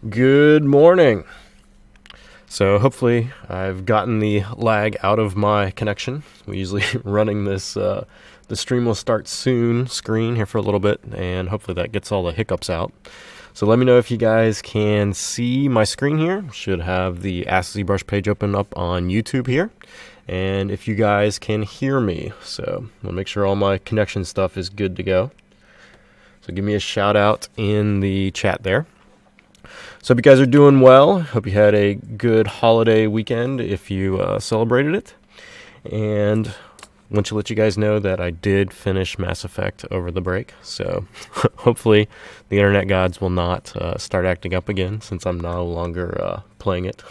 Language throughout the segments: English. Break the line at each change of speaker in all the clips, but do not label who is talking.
Good morning. So hopefully I've gotten the lag out of my connection. We usually running this, the stream will start soon screen here for a little bit, and hopefully that gets all the hiccups out. So let me know if you guys can see my screen here. Should have the AskZBrush page open up on YouTube here. And if you guys can hear me. So I'll make sure all my connection stuff is good to go. So give me a shout out in the chat there. So hope you guys are doing well. Hope you had a good holiday weekend if you celebrated it. And I want to let you guys know that I did finish Mass Effect over the break. So hopefully the internet gods will not start acting up again since I'm no longer playing it.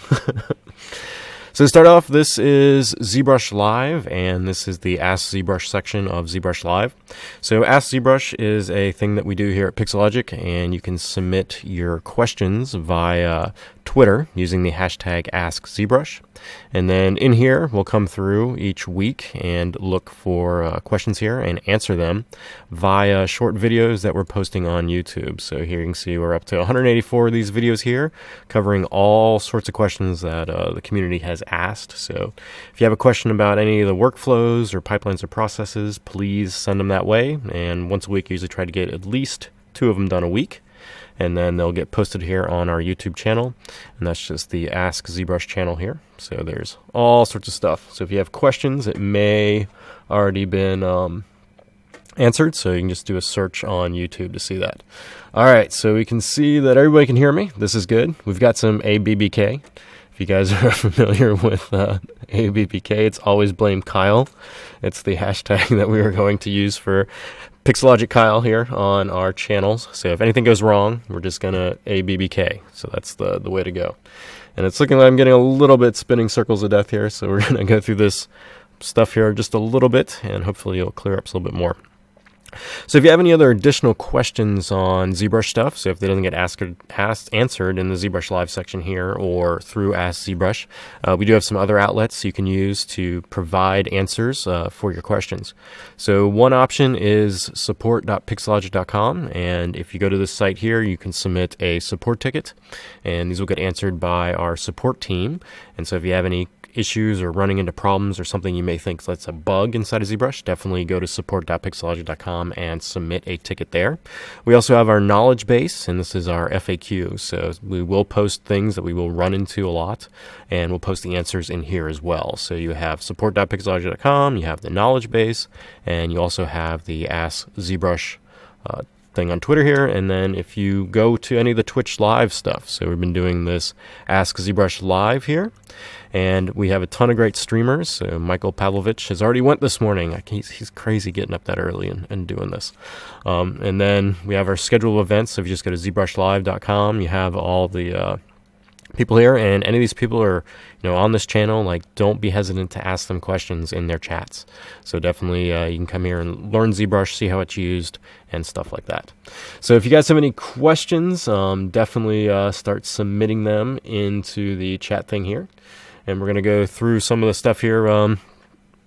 So to start off, this is ZBrush Live, and this is the AskZBrush section of ZBrush Live. So AskZBrush is a thing that we do here at Pixologic, and you can submit your questions via Twitter using the hashtag AskZBrush. And then in here, we'll come through each week and look for questions here and answer them via short videos that we're posting on YouTube. So here you can see we're up to 184 of these videos here, covering all sorts of questions that the community has asked. So if you have a question about any of the workflows or pipelines or processes, please send them that way. And once a week, I usually try to get at least 2 of them done a week. And then they'll get posted here on our YouTube channel. And that's just the AskZBrush channel here. So there's all sorts of stuff. So if you have questions, it may already been answered. So you can just do a search on YouTube to see that. All right, so we can see that everybody can hear me. This is good. We've got some ABBK. If you guys are familiar with ABBK, it's always blame Kyle. It's the hashtag that we are going to use for Pixologic Kyle here on our channels. So if anything goes wrong, we're just going to ABBK. So that's the way to go. And it's looking like I'm getting a little bit spinning circles of death here. So we're going to go through this stuff here just a little bit, and hopefully it'll clear up a little bit more. So if you have any other additional questions on ZBrush stuff, so if they doesn't get answered in the ZBrush Live section here or through AskZBrush, we do have some other outlets you can use to provide answers for your questions. So one option is support.pixologic.com, and if you go to this site here, you can submit a support ticket, and these will get answered by our support team. And so if you have any issues or running into problems or something you may think that's a bug inside of ZBrush, definitely go to support.pixologic.com and submit a ticket there. We also have our knowledge base, and this is our FAQ. So we will post things that we will run into a lot, and we'll post the answers in here as well. So you have support.pixologic.com, you have the knowledge base, and you also have the AskZBrush thing on Twitter here. And then if you go to any of the Twitch live stuff, so we've been doing this AskZBrush Live here, and we have a ton of great streamers. So Michael Pavlovich has already went this morning. He's crazy getting up that early and doing this. And then we have our schedule of events. So if you just go to ZBrushLive.com, you have all the people here, and any of these people are on this channel. Like, don't be hesitant to ask them questions in their chats. So definitely you can come here and learn ZBrush, see how it's used, and stuff like that. So if you guys have any questions, definitely start submitting them into the chat thing here, and we're going to go through some of the stuff here. I'm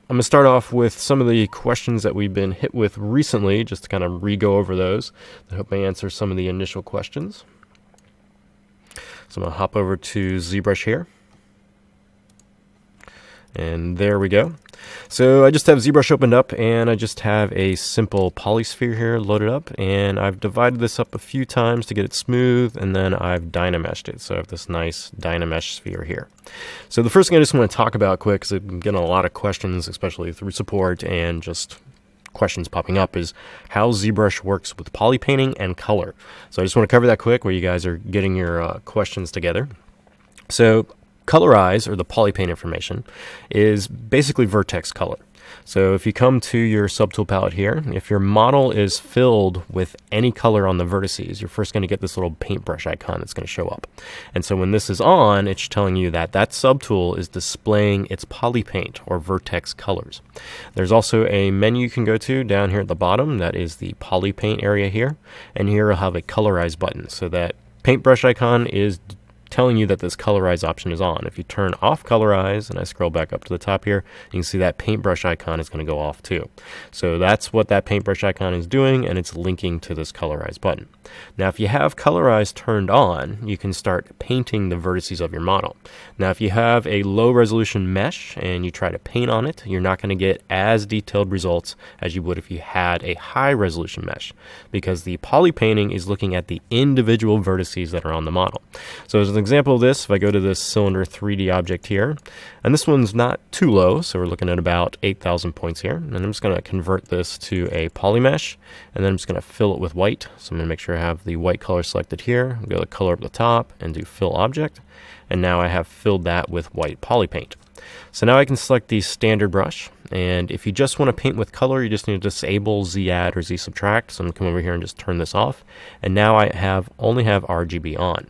going to start off with some of the questions that we've been hit with recently, just to kind of re-go over those. I hope I answer some of the initial questions. So I'm going to hop over to ZBrush here. And there we go. So I just have ZBrush opened up, and I just have a simple polysphere here loaded up, and I've divided this up a few times to get it smooth, and then I've dynameshed it. So I have this nice dynamesh sphere here. So the first thing I just want to talk about quick, because I've been getting a lot of questions, especially through support and just questions popping up, is how ZBrush works with polypainting and color. So I just want to cover that quick where you guys are getting your questions together. So colorize, or the polypaint information, is basically vertex color. So if you come to your subtool palette here, if your model is filled with any color on the vertices, you're first going to get this little paintbrush icon that's going to show up. And so when this is on, it's telling you that that subtool is displaying its polypaint or vertex colors. There's also a menu you can go to down here at the bottom that is the polypaint area here. And here you'll have a colorize button. So that paintbrush icon is telling you that this colorize option is on. If you turn off colorize, and I scroll back up to the top here, you can see that paintbrush icon is going to go off too. So that's what that paintbrush icon is doing, and it's linking to this colorize button. Now if you have colorize turned on, you can start painting the vertices of your model. Now if you have a low resolution mesh and you try to paint on it, you're not going to get as detailed results as you would if you had a high resolution mesh, because the poly painting is looking at the individual vertices that are on the model. So as an example of this, if I go to this cylinder 3D object here, and this one's not too low, so we're looking at about 8,000 points here, and I'm just going to convert this to a poly mesh, and then I'm just going to fill it with white. So I'm going to make sure I have the white color selected here, go to color up the top and do fill object, and now I have filled that with white poly paint. So now I can select the standard brush, and if you just want to paint with color, you just need to disable Z add or Z subtract. So I'm going to come over here and just turn this off, and now I only have RGB on.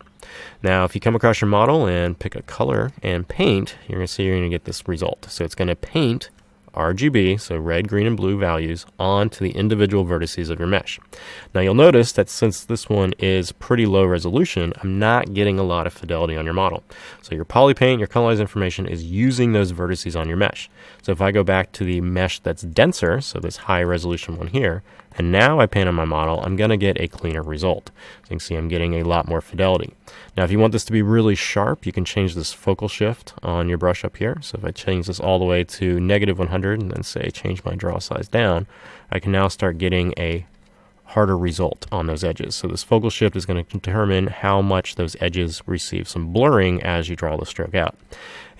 Now if you come across your model and pick a color and paint, you're going to see you're going to get this result. So it's going to paint RGB, so red, green, and blue values, onto the individual vertices of your mesh. Now you'll notice that since this one is pretty low resolution, I'm not getting a lot of fidelity on your model. So your PolyPaint, your colorize information is using those vertices on your mesh. So if I go back to the mesh that's denser, so this high resolution one here, and now I paint on my model, I'm going to get a cleaner result. So you can see I'm getting a lot more fidelity. Now if you want this to be really sharp, you can change this focal shift on your brush up here. So if I change this all the way to -100 and then say change my draw size down, I can now start getting a harder result on those edges. So this focal shift is going to determine how much those edges receive some blurring as you draw the stroke out.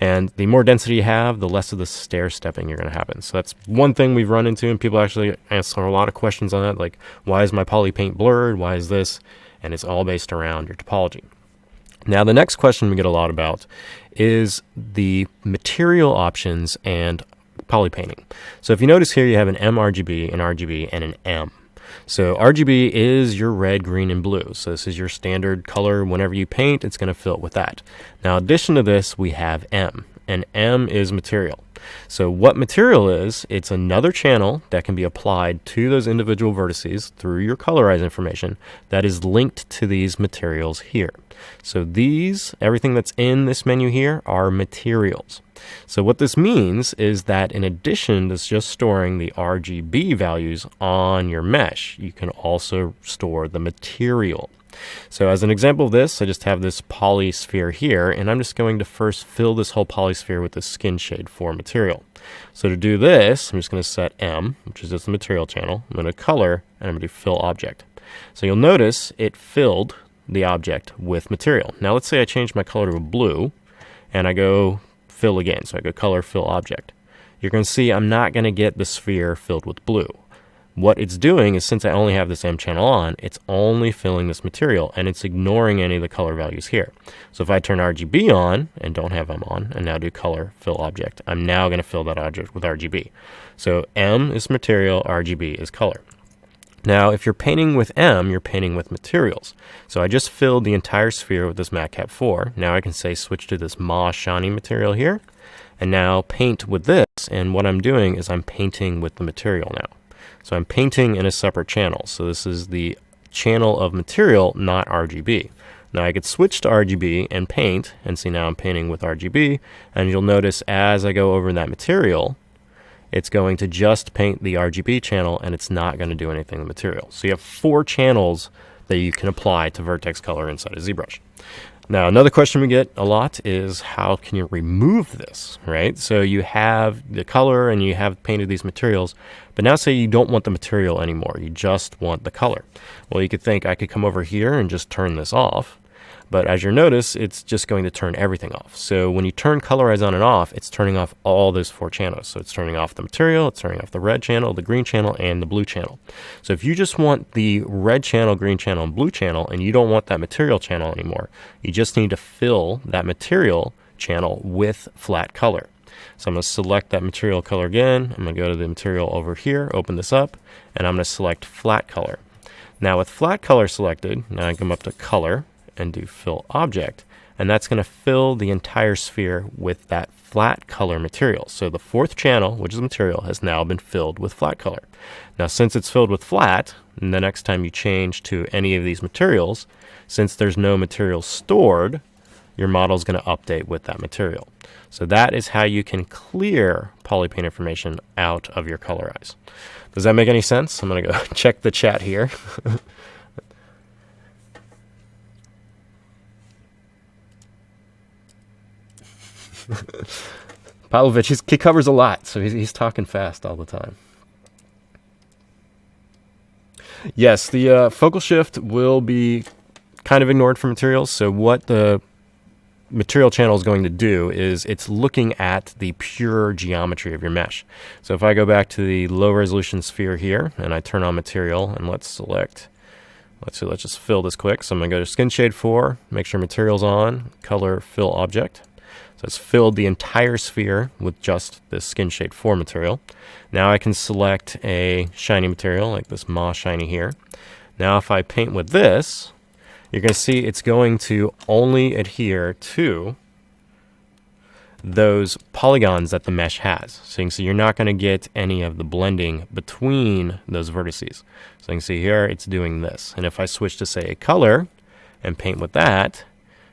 And the more density you have, the less of the stair stepping you're going to happen. So that's one thing we've run into, and people actually answer a lot of questions on that, like why is my poly paint blurred, why is this? And it's all based around your topology. Now the next question we get a lot about is the material options and poly painting. So if you notice here, you have an mRGB, an RGB, and an M. So RGB is your red, green, and blue. So this is your standard color. Whenever you paint, it's going to fill it with that. Now, in addition to this, we have M, and M is material. So what material is, it's another channel that can be applied to those individual vertices through your colorize information that is linked to these materials here. So these, everything that's in this menu here, are materials. So what this means is that in addition to just storing the RGB values on your mesh, you can also store the material. So as an example of this, I just have this poly sphere here, and I'm just going to first fill this whole poly sphere with the skin shade 4 material. So to do this, I'm just going to set M, which is just the material channel. I'm going to color, and I'm going to do fill object. So you'll notice it filled the object with material. Now let's say I change my color to a blue, and I go fill again. So I go color, fill object. You're going to see I'm not going to get the sphere filled with blue. What it's doing is, since I only have this M channel on, it's only filling this material, and it's ignoring any of the color values here. So if I turn RGB on and don't have M on, and now do color, fill object, I'm now going to fill that object with RGB. So M is material, RGB is color. Now, if you're painting with M, you're painting with materials. So I just filled the entire sphere with this MatCap 4. Now I can say switch to this Ma Shiny material here, and now paint with this, and what I'm doing is I'm painting with the material now. So I'm painting in a separate channel. So this is the channel of material, not RGB. Now I could switch to RGB and paint, and see now I'm painting with RGB, and you'll notice as I go over that material, it's going to just paint the RGB channel, and it's not going to do anything with material. So you have 4 channels that you can apply to vertex color inside of ZBrush. Now, another question we get a lot is how can you remove this, right? So you have the color and you have painted these materials, but now say you don't want the material anymore, you just want the color. Well, you could think I could come over here and just turn this off, but as you'll notice, it's just going to turn everything off. So when you turn colorize on and off, it's turning off all those 4 channels. So it's turning off the material, it's turning off the red channel, the green channel, and the blue channel. So if you just want the red channel, green channel, and blue channel, and you don't want that material channel anymore, you just need to fill that material channel with flat color. So I'm going to select that material color again. I'm going to go to the material over here, open this up, and I'm going to select flat color. Now with flat color selected, now I come up to color, and do fill object, and that's going to fill the entire sphere with that flat color material. So the 4th channel, which is material, has now been filled with flat color. Now since it's filled with flat, and the next time you change to any of these materials, since there's no material stored, your model is going to update with that material. So that is how you can clear PolyPaint information out of your colorize. Does that make any sense? I'm going to go check the chat here. Pavlovich, he covers a lot, so he's talking fast all the time. Yes, the focal shift will be kind of ignored for materials. So what the material channel is going to do is it's looking at the pure geometry of your mesh. So if I go back to the low resolution sphere here and I turn on material and let's select, let's just fill this quick. So I'm going to go to skin shade 4, make sure material's on, color fill object. So it's filled the entire sphere with just this skin shade 4 material. Now I can select a shiny material like this moss shiny here. Now if I paint with this, you're going to see it's going to only adhere to those polygons that the mesh has. So you can see you're not going to get any of the blending between those vertices. So you can see here it's doing this. And if I switch to say a color and paint with that,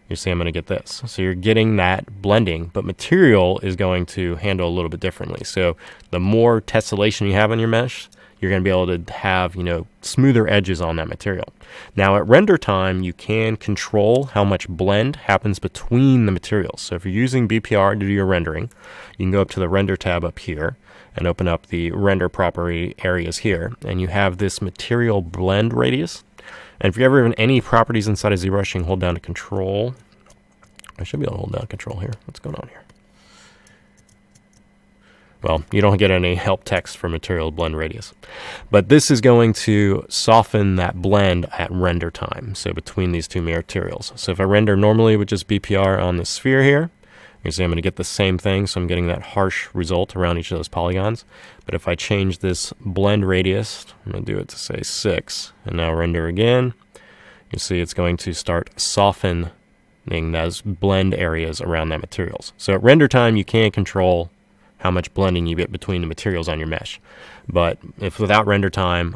you see I'm going to get this. So you're getting that blending, but material is going to handle a little bit differently. So the more tessellation you have on your mesh, you're going to be able to have, smoother edges on that material. Now at render time, you can control how much blend happens between the materials. So if you're using BPR to do your rendering, you can go up to the render tab up here and open up the render property areas here. And you have this material blend radius. And if you ever have any properties inside of ZBrush, you can hold down to control. I should be able to hold down control here. What's going on here? Well, you don't get any help text for material blend radius. But this is going to soften that blend at render time, so between these two materials. So if I render normally with just BPR on the sphere here, you see I'm going to get the same thing, so I'm getting that harsh result around each of those polygons. But if I change this blend radius, I'm going to do it to say 6, and now render again, you see it's going to start softening those blend areas around that materials. So at render time, you can control how much blending you get between the materials on your mesh. But if without render time,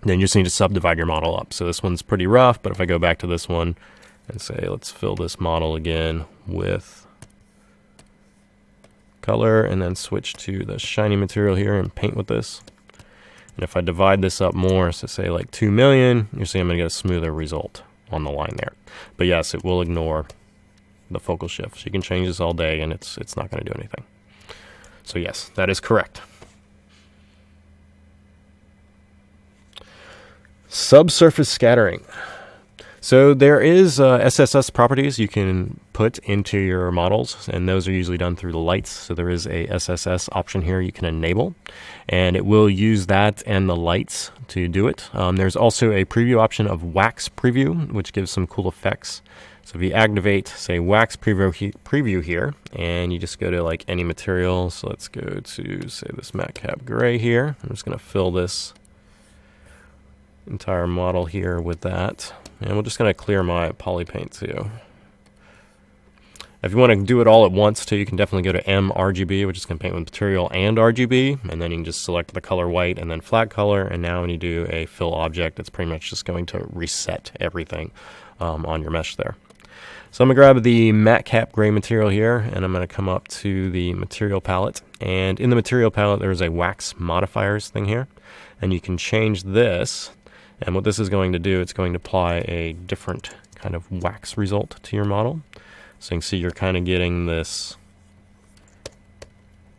then you just need to subdivide your model up. So this one's pretty rough, but if I go back to this one and say, let's fill this model again with color and then switch to the shiny material here and paint with this. And if I divide this up more, so say like 2 million, you see I'm going to get a smoother result on the line there. But yes, it will ignore the focal shift. So you can change this all day and it's not going to do anything. So yes, that is correct. Subsurface scattering. So there is SSS properties you can put into your models, and those are usually done through the lights. So there is a SSS option here you can enable, and it will use that and the lights to do it. There's also a preview option of wax preview, which gives some cool effects. So if you activate, say, wax preview here, and you just go to like any material. So let's go to, say, this matte cap gray here. I'm just going to fill this entire model here with that. And we're just going to clear my PolyPaint too. If you want to do it all at once too, you can definitely go to mRGB, which is going to paint with material and RGB, and then you can just select the color white and then flat color. And now when you do a fill object, it's pretty much just going to reset everything on your mesh there. So I'm going to grab the matte cap gray material here, and I'm going to come up to the material palette. And in the material palette, there's a wax modifiers thing here, and you can change this. And what this is going to do, it's going to apply a different kind of wax result to your model. So you can see you're kind of getting this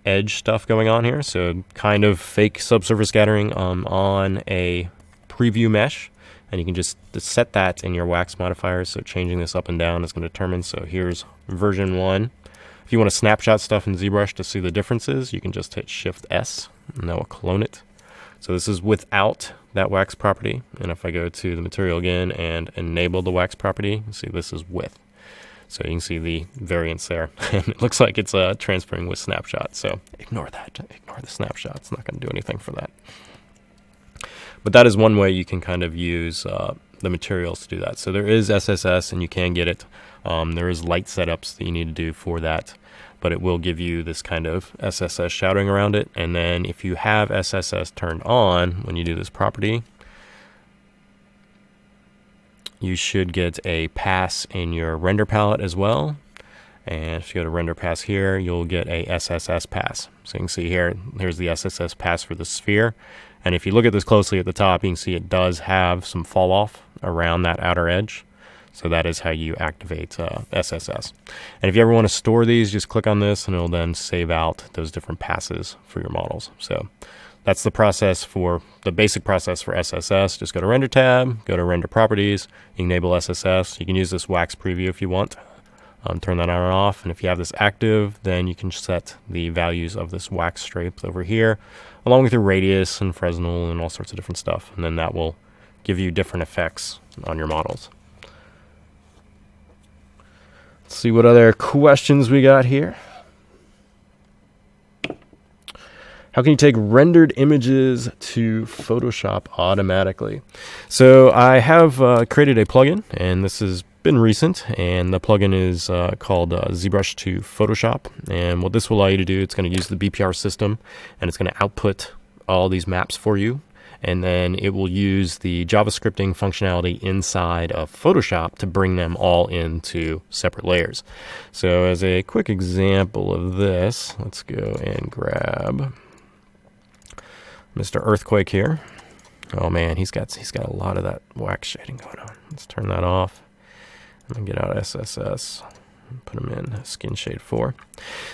edge stuff going on here. So kind of fake subsurface scattering on a preview mesh. And you can just set that in your wax modifiers. So changing this up and down is going to determine. So here's version 1. If you want to snapshot stuff in ZBrush to see the differences, you can just hit Shift S, and that will clone it. So this is without that wax property. And if I go to the material again and enable the wax property, you see this is with. So you can see the variance there. And it looks like it's transferring with snapshot. So ignore that. Ignore the snapshot. It's not going to do anything for that. But that is one way you can kind of use the materials to do that. So there is SSS, and you can get it. There is light setups that you need to do for that. But it will give you this kind of SSS shadowing around it. And then if you have SSS turned on when you do this property, you should get a pass in your render palette as well. And if you go to render pass here, you'll get a SSS pass. So you can see here, here's the SSS pass for the sphere. And if you look at this closely at the top, you can see it does have some fall off around that outer edge. So that is how you activate SSS. And if you ever want to store these, just click on this and it'll then save out those different passes for your models. So that's the process for the basic process for SSS. Just go to render tab, go to render properties, you can enable SSS. You can use this wax preview if you want. Turn that on and off, and if you have this active, then you can set the values of this wax stripe over here, along with your radius and Fresnel and all sorts of different stuff, and then that will give you different effects on your models. Let's see what other questions we got here. How can you take rendered images to Photoshop automatically? So I have created a plugin, and this has been recent, and the plugin is called ZBrush to Photoshop. And what this will allow you to do, it's going to use the BPR system, and it's going to output all these maps for you. And then it will use the JavaScripting functionality inside of Photoshop to bring them all into separate layers. So as a quick example of this, let's go and grab Mr. Earthquake here. Oh man, he's got a lot of that wax shading going on. Let's turn that off. I'm gonna get out SSS. Put them in skin shade 4.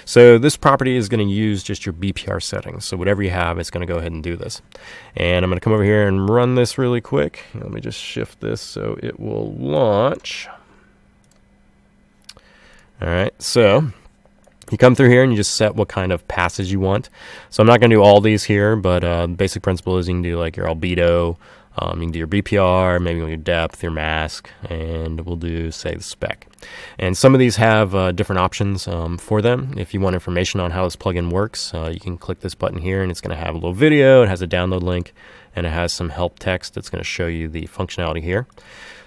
So this property is going to use just your BPR settings. So whatever you have, it's going to go ahead and do this. And I'm going to come over here and run this really quick. Let me just shift this so it will launch. All right, so you come through here and you just set what kind of passes you want. So I'm not going to do all these here, but basic principle is you can do like your albedo, you can do your BPR, maybe your depth, your mask, and we'll do, say, the spec. And some of these have different options for them. If you want information on how this plugin works, you can click this button here, and it's going to have a little video. It has a download link, and it has some help text that's going to show you the functionality here.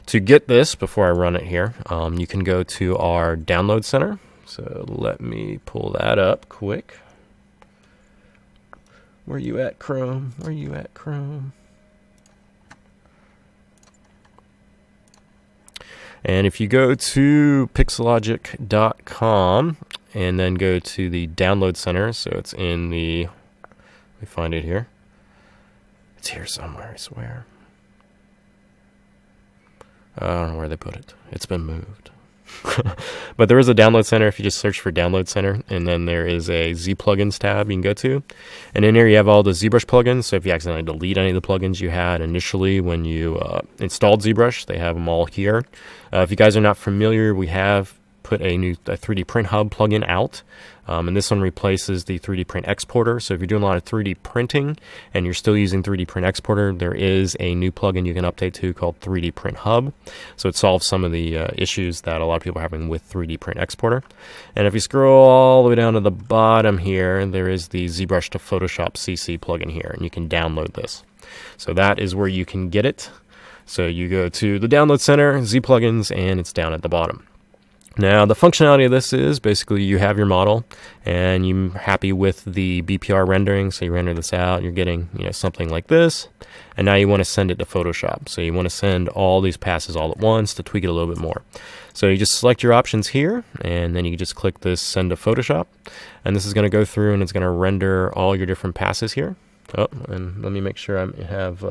To get this, before I run it here, you can go to our download center. So let me pull that up quick. Where you at, Chrome? Where you at, Chrome? And if you go to Pixologic.com and then go to the download center, so it's in the, let me find it here. It's here somewhere, I swear. I don't know where they put it. It's been moved. But there is a download center if you just search for download center, and then there is a Z plugins tab you can go to, and in here you have all the ZBrush plugins. So if you accidentally delete any of the plugins you had initially when you installed ZBrush, they have them all here. If you guys are not familiar, we have put a new 3D print hub plugin out, and this one replaces the 3D print exporter. So if you're doing a lot of 3D printing and you're still using 3D print exporter, there is a new plugin you can update to called 3D print hub. So it solves some of the issues that a lot of people are having with 3D print exporter. And if you scroll all the way down to the bottom here, there is the ZBrush to Photoshop CC plugin here, and you can download this. So that is where you can get it. So you go to the download center, Z plugins, and it's down at the bottom. Now, the functionality of this is basically you have your model and you're happy with the BPR rendering, so you render this out, you're getting something like this, and now you want to send it to Photoshop. So you want to send all these passes all at once to tweak it a little bit more. So you just select your options here, and then you just click this Send to Photoshop, and this is going to go through and it's going to render all your different passes here. Oh, and let me make sure I have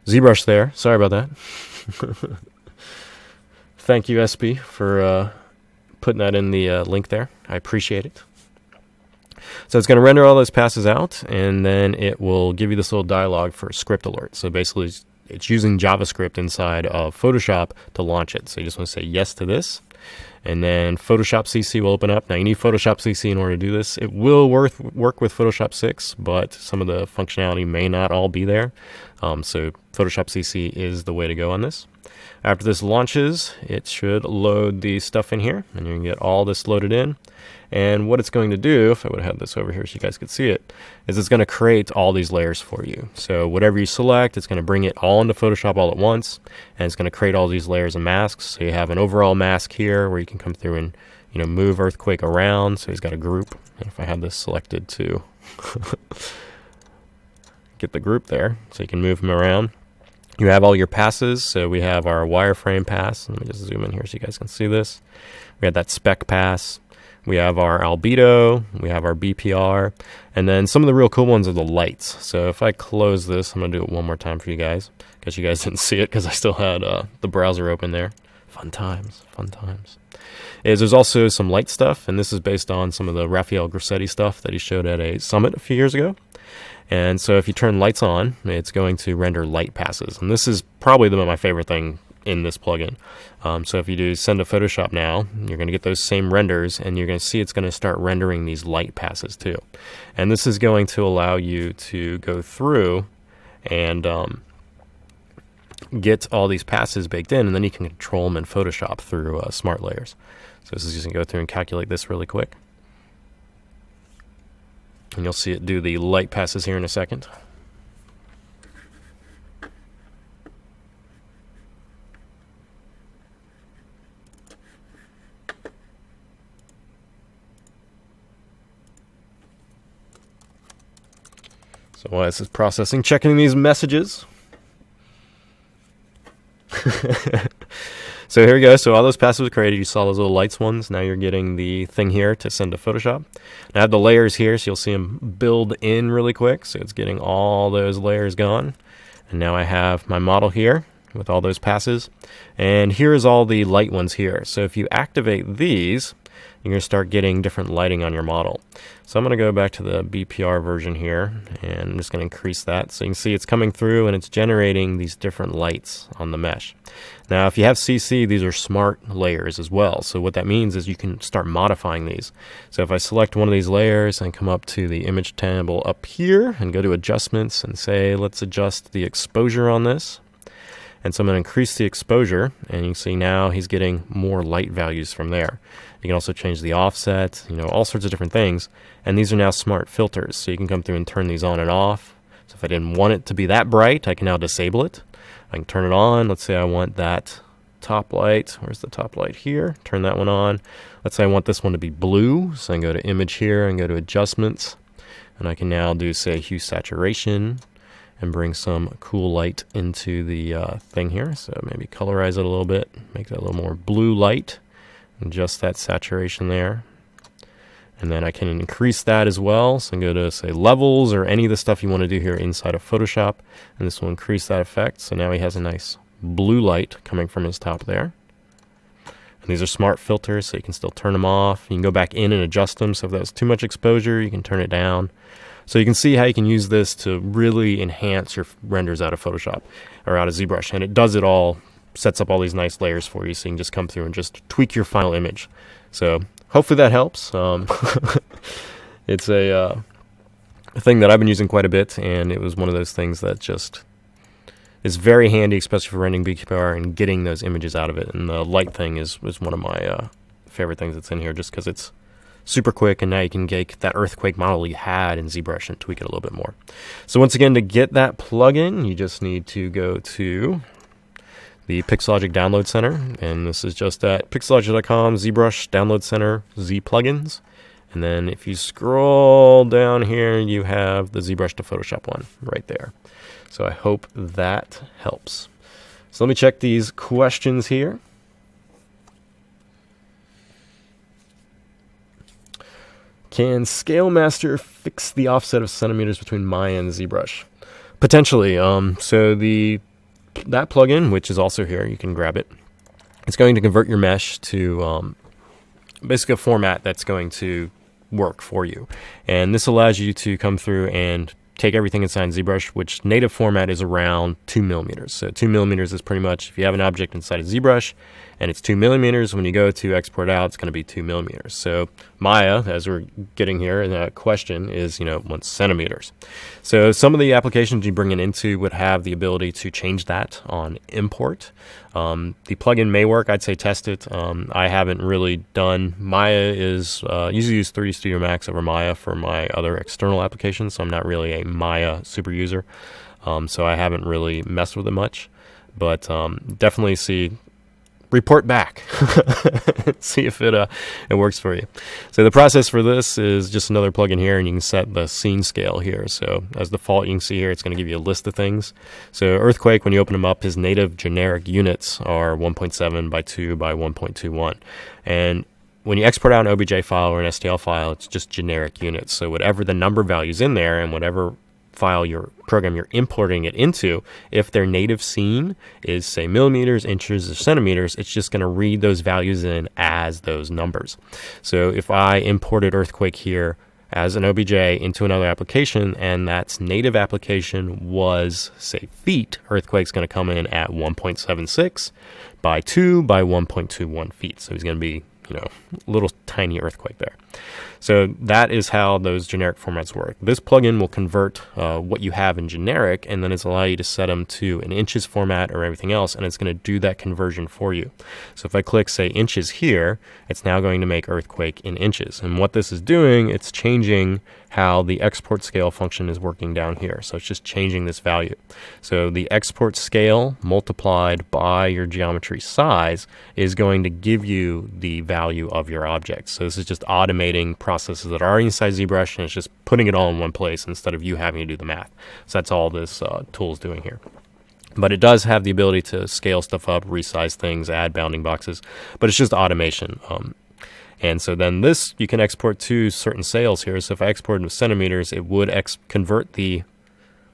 ZBrush there. Sorry about that. Thank you, SP, for putting that in the link there. I appreciate it. So it's going to render all those passes out, and then it will give you this little dialog for script alert. So basically, it's using JavaScript inside of Photoshop to launch it. So you just want to say yes to this, and then Photoshop CC will open up. Now, you need Photoshop CC in order to do this. It will work with Photoshop 6, but some of the functionality may not all be there. So Photoshop CC is the way to go on this. After this launches, it should load the stuff in here, and you can get all this loaded in. And what it's going to do, if I would have had this over here so you guys could see it, is it's going to create all these layers for you. So whatever you select, it's going to bring it all into Photoshop all at once, and it's going to create all these layers and masks. So you have an overall mask here where you can come through and move Earthquake around. So he's got a group. And if I had this selected to get the group there, so you can move him around. You have all your passes. So we have our wireframe pass. Let me just zoom in here so you guys can see this. We have that spec pass. We have our albedo. We have our BPR. And then some of the real cool ones are the lights. So if I close this, I'm going to do it one more time for you guys. I guess you guys didn't see it because I still had the browser open there. Fun times, fun times. There's also some light stuff, and this is based on some of the Raphael Grassetti stuff that he showed at a summit a few years ago. And so if you turn lights on, it's going to render light passes. And this is probably my favorite thing in this plugin. So if you do send to Photoshop now, you're going to get those same renders, and you're going to see it's going to start rendering these light passes too. And this is going to allow you to go through and get all these passes baked in, and then you can control them in Photoshop through smart layers. So this is just going to go through and calculate this really quick. And you'll see it do the light passes here in a second. So while this is processing, checking these messages. So here we go. So all those passes were created. You saw those little lights ones. Now you're getting the thing here to send to Photoshop. Now I have the layers here, so you'll see them build in really quick. So it's getting all those layers gone. And now I have my model here with all those passes. And here's all the light ones here. So if you activate these, you're going to start getting different lighting on your model. So I'm going to go back to the BPR version here, and I'm just going to increase that. So you can see it's coming through and it's generating these different lights on the mesh. Now if you have CC, these are smart layers as well. So what that means is you can start modifying these. So if I select one of these layers and come up to the image table up here and go to adjustments and say let's adjust the exposure on this. And so I'm going to increase the exposure, and you can see now he's getting more light values from there. You can also change the offset, all sorts of different things. And these are now smart filters, so you can come through and turn these on and off. So if I didn't want it to be that bright, I can now disable it. I can turn it on. Let's say I want that top light. Where's the top light here? Turn that one on. Let's say I want this one to be blue, so I can go to image here and go to adjustments. And I can now do, say, hue saturation, and bring some cool light into the thing here. So maybe colorize it a little bit, make that a little more blue light, adjust that saturation there. And then I can increase that as well. So go to, say, levels or any of the stuff you want to do here inside of Photoshop. And this will increase that effect. So now he has a nice blue light coming from his top there. And these are smart filters, so you can still turn them off. You can go back in and adjust them. So if that was too much exposure, you can turn it down. So you can see how you can use this to really enhance your renders out of Photoshop or out of ZBrush. And it does it all, sets up all these nice layers for you, so you can just come through and just tweak your final image. So hopefully that helps. It's a thing that I've been using quite a bit, and it was one of those things that just is very handy, especially for rendering BPR and getting those images out of it. And the light thing is one of my favorite things that's in here, just because it's super quick, and now you can take that earthquake model you had in ZBrush and tweak it a little bit more. So once again, to get that plugin, you just need to go to the Pixologic Download Center, and this is just at pixologic.com, ZBrush Download Center, Z Plugins. And then if you scroll down here, you have the ZBrush to Photoshop one right there. So I hope that helps. So let me check these questions here. Can Scale Master fix the offset of centimeters between Maya and ZBrush? Potentially. So that plugin, which is also here, you can grab it. It's going to convert your mesh to basically a format that's going to work for you. And this allows you to come through and take everything inside ZBrush, which native format is around 2 millimeters. So 2 millimeters is pretty much, if you have an object inside of ZBrush and it's 2 millimeters, when you go to export out, it's going to be 2 millimeters. So Maya, as we're getting here in that question, is 1 centimeters. So some of the applications you bring it into would have the ability to change that on import. The plugin may work. I'd say test it. I haven't really done. Maya is usually use 3D Studio Max over Maya for my other external applications, so I'm not really a Maya super user. So I haven't really messed with it much, but definitely see report back. See if it works for you. So the process for this is just another plugin here, and you can set the scene scale here. So as default, you can see here, it's going to give you a list of things. So Earthquake, when you open them up, his native generic units are 1.7 by 2 by 1.21. And when you export out an OBJ file or an STL file, it's just generic units. So whatever the number value's in there and whatever file program you're importing it into, if their native scene is, say, millimeters, inches, or centimeters, it's just going to read those values in as those numbers. So if I imported Earthquake here as an OBJ into another application, and that's native application was, say, feet, Earthquake's going to come in at 1.76 by 2 by 1.21 feet. So he's going to be, little tiny Earthquake there. So that is how those generic formats work. This plugin will convert what you have in generic, and then it's allow you to set them to an inches format or everything else, and it's going to do that conversion for you. So if I click, say, inches here, it's now going to make Earthquake in inches. And what this is doing, it's changing how the export scale function is working down here. So it's just changing this value. So the export scale multiplied by your geometry size is going to give you the value of your object. So this is just automating processes that are already inside ZBrush, and it's just putting it all in one place instead of you having to do the math. So that's all this tool is doing here. But it does have the ability to scale stuff up, resize things, add bounding boxes, but it's just automation. And so then this, you can export to certain sales here. So if I export into centimeters, it would convert the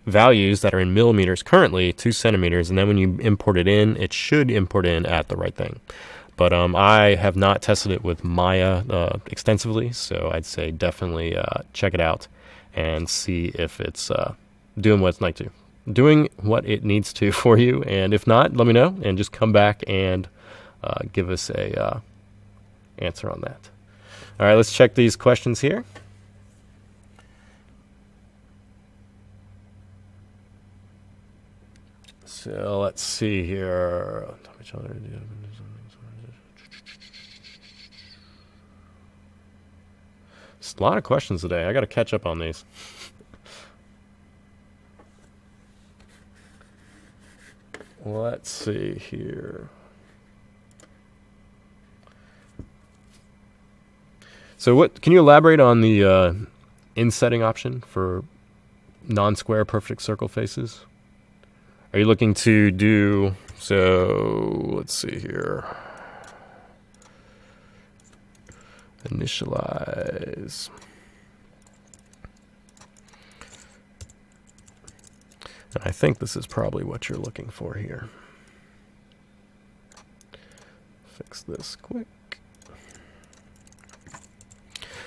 values that are in millimeters currently to centimeters. And then when you import it in, it should import in at the right thing. But I have not tested it with Maya extensively, so I'd say definitely check it out and see if it's doing what it needs to for you. And if not, let me know and just come back and give us a answer on that. All right, let's check these questions here. So let's see here. It's a lot of questions today. I got to catch up on these. Let's see here. So can you elaborate on the insetting option for non-square perfect circle faces? Are you looking to do, so let's see here. Initialize. And I think this is probably what you're looking for here. Fix this quick.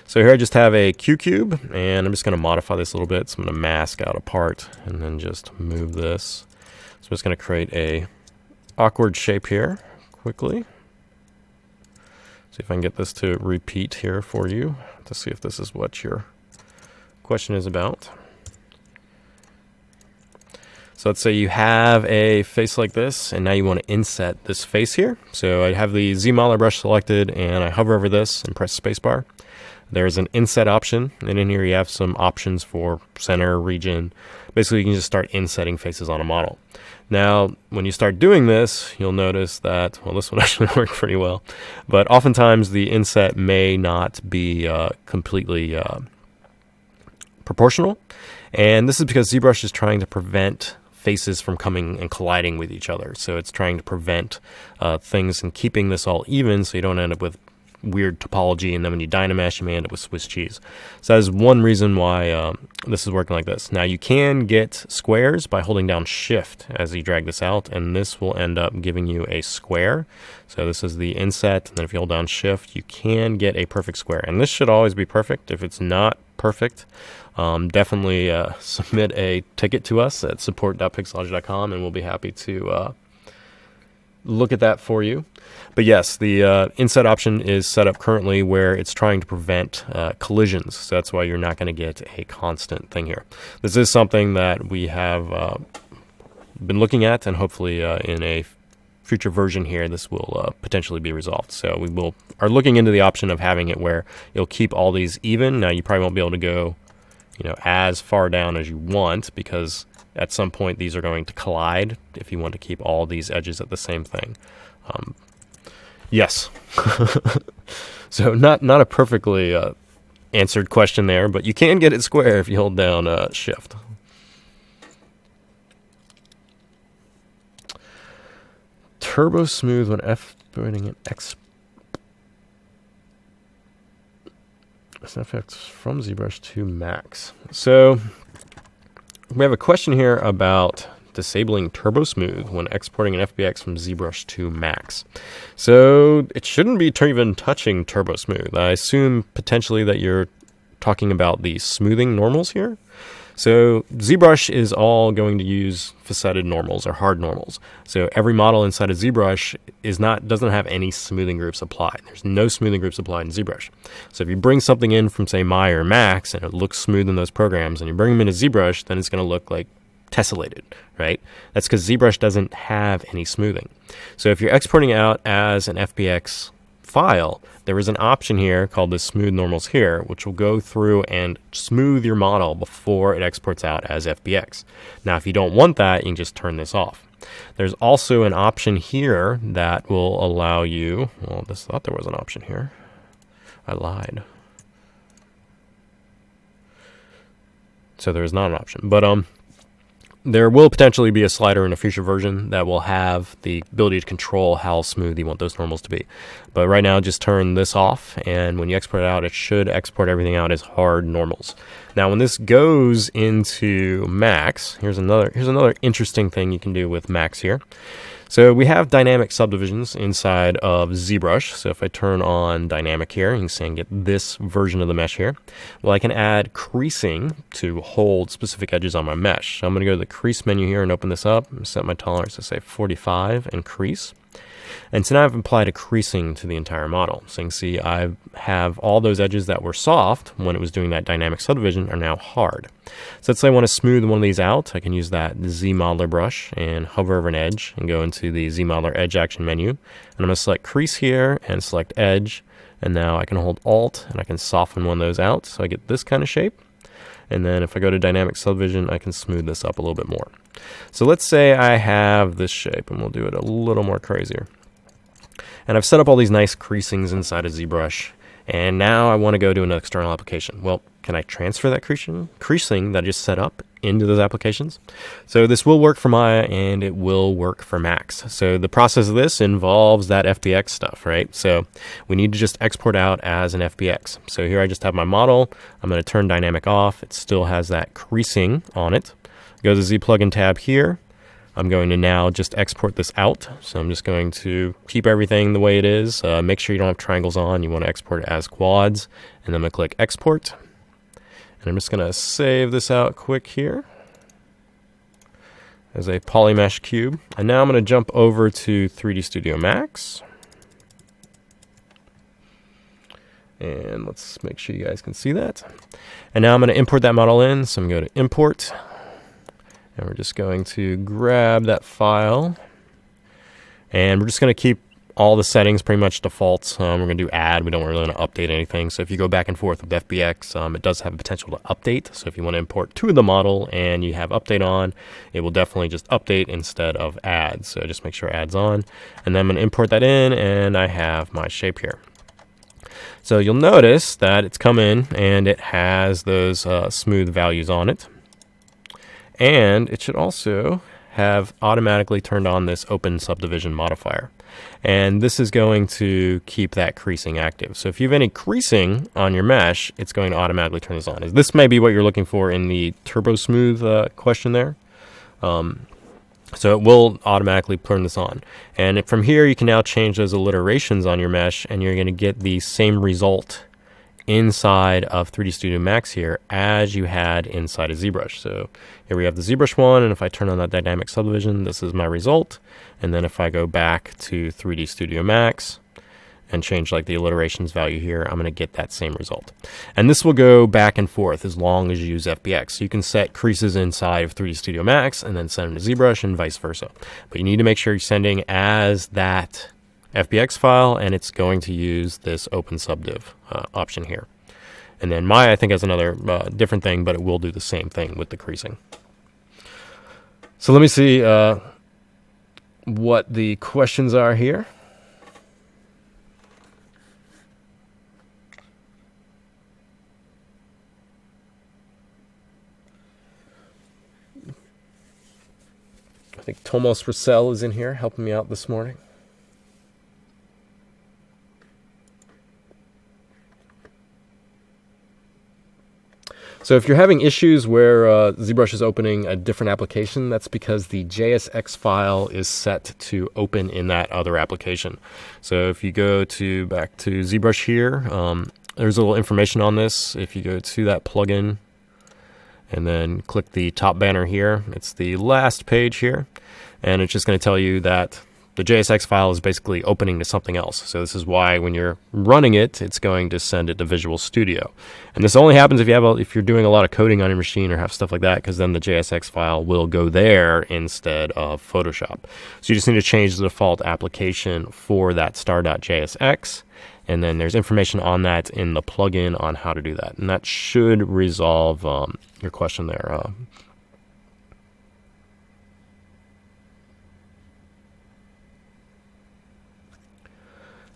So here I just have a Q cube, and I'm just going to modify this a little bit. So I'm going to mask out a part and then just move this. So I'm just going to create a awkward shape here quickly. See if I can get this to repeat here for you to see if this is what your question is about. So let's say you have a face like this, and now you want to inset this face here. So I have the ZModeler brush selected, and I hover over this and press spacebar. There's an inset option, and in here you have some options for center, region. Basically, you can just start insetting faces on a model. Now, when you start doing this, you'll notice that, well, this one actually worked pretty well, but oftentimes the inset may not be completely proportional, and this is because ZBrush is trying to prevent faces from coming and colliding with each other. So it's trying to prevent things and keeping this all even so you don't end up with weird topology, and then when you Dynamesh, you may end up with Swiss cheese. So that is one reason why this is working like this. Now you can get squares by holding down Shift as you drag this out, and this will end up giving you a square. So this is the inset, and then if you hold down Shift, you can get a perfect square. And this should always be perfect. If it's not perfect, definitely submit a ticket to us at support.pixologic.com, and we'll be happy to look at that for you. But yes, the inset option is set up currently where it's trying to prevent collisions. So that's why you're not going to get a constant thing here. This is something that we have been looking at, and hopefully in a future version here, this will potentially be resolved. So we are looking into the option of having it where you'll keep all these even. Now you probably won't be able to go, as far down as you want, because at some point these are going to collide if you want to keep all these edges at the same thing. Yes. So not a perfectly answered question there, but you can get it square if you hold down Shift. Turbo smooth when exporting an FX from ZBrush to Max. So we have a question here about disabling turbo smooth when exporting an FBX from ZBrush to Max. So it shouldn't be even touching turbo smooth. I assume potentially that you're talking about the smoothing normals here. So ZBrush is all going to use faceted normals or hard normals. So every model inside of ZBrush doesn't have any smoothing groups applied. There's no smoothing groups applied in ZBrush. So if you bring something in from say Maya or Max and it looks smooth in those programs and you bring them into ZBrush, then it's going to look like tessellated, right? That's because ZBrush doesn't have any smoothing. So if you're exporting out as an FBX file, there is an option here called the smooth normals here, which will go through and smooth your model before it exports out as FBX. Now, if you don't want that, you can just turn this off. There's also an option here that will allow you, well, I thought there was an option here. I lied. So there is not an option, but there will potentially be a slider in a future version that will have the ability to control how smooth you want those normals to be. But right now, just turn this off, and when you export it out, it should export everything out as hard normals. Now, when this goes into Max, here's another interesting thing you can do with Max here. So we have dynamic subdivisions inside of ZBrush. So if I turn on dynamic here, you can see I can get this version of the mesh here. Well, I can add creasing to hold specific edges on my mesh. So I'm going to go to the crease menu here and open this up and set my tolerance to say 45 and crease. And so now I've applied a creasing to the entire model. So you can see I have all those edges that were soft when it was doing that dynamic subdivision are now hard. So let's say I want to smooth one of these out. I can use that ZModeler brush and hover over an edge and go into the ZModeler edge action menu. And I'm going to select crease here and select edge. And now I can hold Alt and I can soften one of those out. So I get this kind of shape. And then if I go to dynamic subdivision, I can smooth this up a little bit more. So let's say I have this shape, and we'll do it a little more crazier. And I've set up all these nice creasings inside of ZBrush, and now I want to go to an external application. Well, can I transfer that creasing that I just set up into those applications? So this will work for Maya, and it will work for Max. So the process of this involves that FBX stuff, right? So we need to just export out as an FBX. So here I just have my model. I'm going to turn dynamic off. It still has that creasing on it. Go to the Z plugin tab here. I'm going to now just export this out. So I'm just going to keep everything the way it is. Make sure you don't have triangles on. You want to export it as quads. And then I'm going to click export. And I'm just going to save this out quick here as a polymesh cube. And now I'm going to jump over to 3D Studio Max. And let's make sure you guys can see that. And now I'm going to import that model in. So I'm going to go to import. And we're just going to grab that file. And we're just going to keep all the settings pretty much default. We're going to do add. We don't really want to update anything. So if you go back and forth with FBX, it does have the potential to update. So if you want to import to the model and you have update on, it will definitely just update instead of add. So just make sure add's on. And then I'm going to import that in, and I have my shape here. So you'll notice that it's come in and it has those smooth values on it. And it should also have automatically turned on this open subdivision modifier. And this is going to keep that creasing active. So if you have any creasing on your mesh, it's going to automatically turn this on. This may be what you're looking for in the turbo smooth question there. So it will automatically turn this on. And from here, you can now change those alliterations on your mesh, and you're going to get the same result inside of 3D Studio Max here as you had inside of ZBrush. So here we have the ZBrush one, and if I turn on that dynamic subdivision, this is my result. And then if I go back to 3D Studio Max and change like the alliterations value here, I'm going to get that same result. And this will go back and forth as long as you use FBX. So you can set creases inside of 3D Studio Max and then send them to ZBrush and vice versa. But you need to make sure you're sending as that FBX file, and it's going to use this open subdiv option here. And then Maya, I think, has another different thing, but it will do the same thing with the creasing. So let me see what the questions are here. think Tomas Russell is in here helping me out this morning. So if you're having issues where ZBrush is opening a different application, that's because the JSX file is set to open in that other application. So if you go back to ZBrush here, there's a little information on this. If you go to that plugin and then click the top banner here, it's the last page here, and it's just going to tell you that the JSX file is basically opening to something else. So this is why when you're running it, it's going to send it to Visual Studio. And this only happens if you're doing a lot of coding on your machine or have stuff like that, because then the JSX file will go there instead of Photoshop. So you just need to change the default application for that star.jsx, and then there's information on that in the plugin on how to do that. And that should resolve your question there.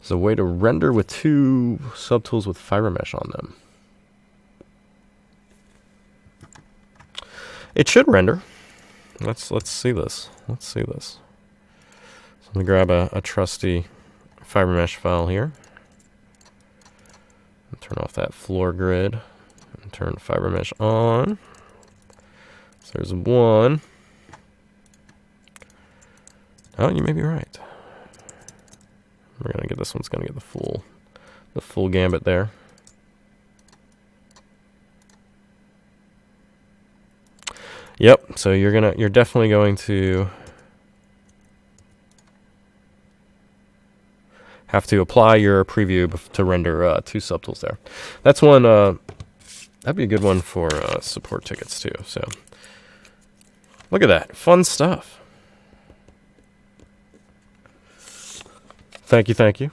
It's a way to render with two subtools with fiber mesh on them. It should render. Let's see this. Let's see this. So let me grab a trusty fiber mesh file here. And turn off that floor grid and turn fiber mesh on. So there's one. Oh, you may be right. We're gonna get this one's gonna get the full gambit there. Yep. So you're definitely going to have to apply your preview to render two subtools there. That's one. That'd be a good one for support tickets too. So look at that, fun stuff. Thank you, thank you.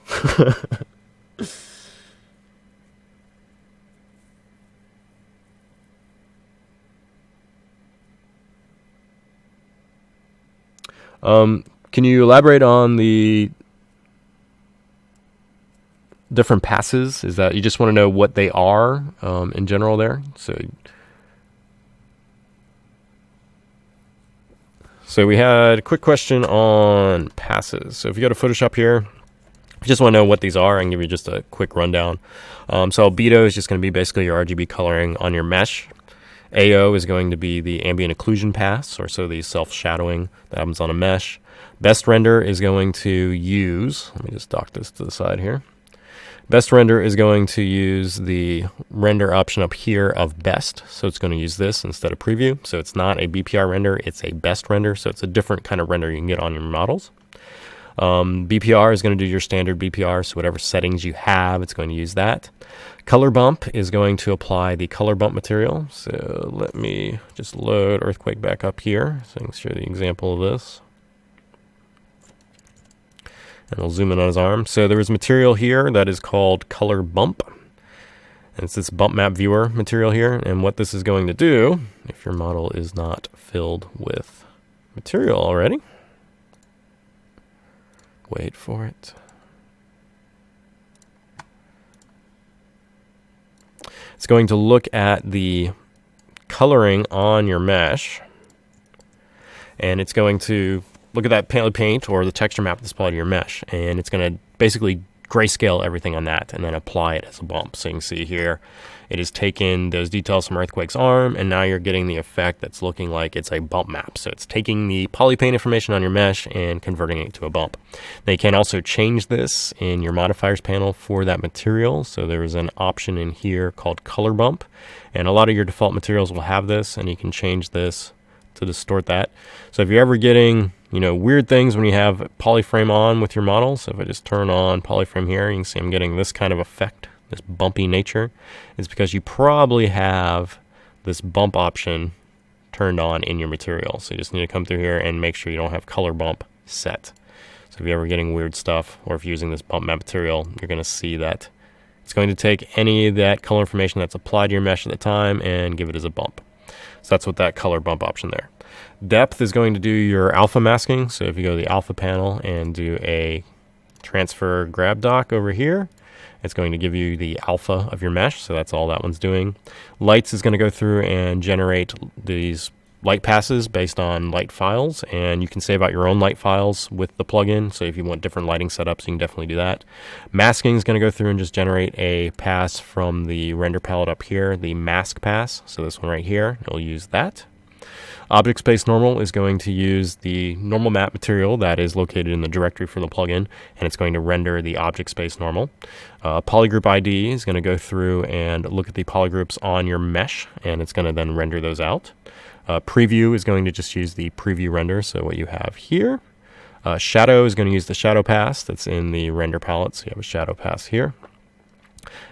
Can you elaborate on the different passes? Is that you just want to know what they are in general there? So we had a quick question on passes. So if you go to Photoshop here, if you just want to know what these are, I can give you just a quick rundown. So albedo is just going to be basically your RGB coloring on your mesh. AO is going to be the ambient occlusion pass, or so the self-shadowing that happens on a mesh. Best render is going to use, let me just dock this to the side here. Best render is going to use the render option up here of best. So it's going to use this instead of preview. So it's not a BPR render, it's a best render. So it's a different kind of render you can get on your models. BPR is going to do your standard BPR, so whatever settings you have, it's going to use that. Color bump is going to apply the color bump material. So let me just load Earthquake back up here so I can show the example of this. And we'll zoom in on his arm. So there is material here that is called color bump. And it's this bump map viewer material here. And what this is going to do, if your model is not filled with material already, wait for it. It's going to look at the coloring on your mesh, and it's going to look at that PolyPaint or the texture map that's applied to your mesh, and it's going to basically grayscale everything on that and then apply it as a bump. So you can see here, it has taken those details from Earthquake's arm, and now you're getting the effect that's looking like it's a bump map. So it's taking the PolyPaint information on your mesh and converting it to a bump. Now you can also change this in your modifiers panel for that material. So there is an option in here called color bump, and a lot of your default materials will have this, and you can change this to distort that. So if you're ever getting weird things when you have polyframe on with your model, so if I just turn on polyframe here, you can see I'm getting this kind of effect, this bumpy nature. It's because you probably have this bump option turned on in your material. So you just need to come through here and make sure you don't have color bump set. So if you're ever getting weird stuff, or if you're using this bump map material, you're going to see that it's going to take any of that color information that's applied to your mesh at the time and give it as a bump. So that's what that color bump option there. Depth is going to do your alpha masking. So if you go to the alpha panel and do a transfer grab dock over here, it's going to give you the alpha of your mesh. So that's all that one's doing. Lights is going to go through and generate these light passes based on light files, and you can save out your own light files with the plugin. So if you want different lighting setups, you can definitely do that. Masking is going to go through and just generate a pass from the render palette up here, the mask pass. So this one right here, it'll use that. Object Space Normal is going to use the normal map material that is located in the directory for the plugin, and it's going to render the Object Space Normal. Polygroup ID is going to go through and look at the polygroups on your mesh, and it's going to then render those out. Preview is going to just use the preview render, so what you have here. Shadow is going to use the shadow pass that's in the render palette, so you have a shadow pass here.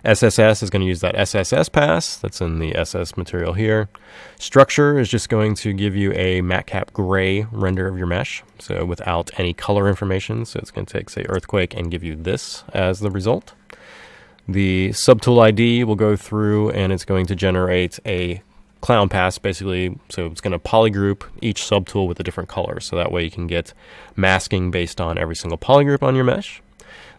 SSS is going to use that SSS pass that's in the SS material here. Structure is just going to give you a matcap gray render of your mesh, so without any color information. So it's going to take, say, earthquake and give you this as the result. The subtool ID will go through and it's going to generate a clown pass, basically. So it's going to polygroup each subtool with a different color, so that way you can get masking based on every single polygroup on your mesh.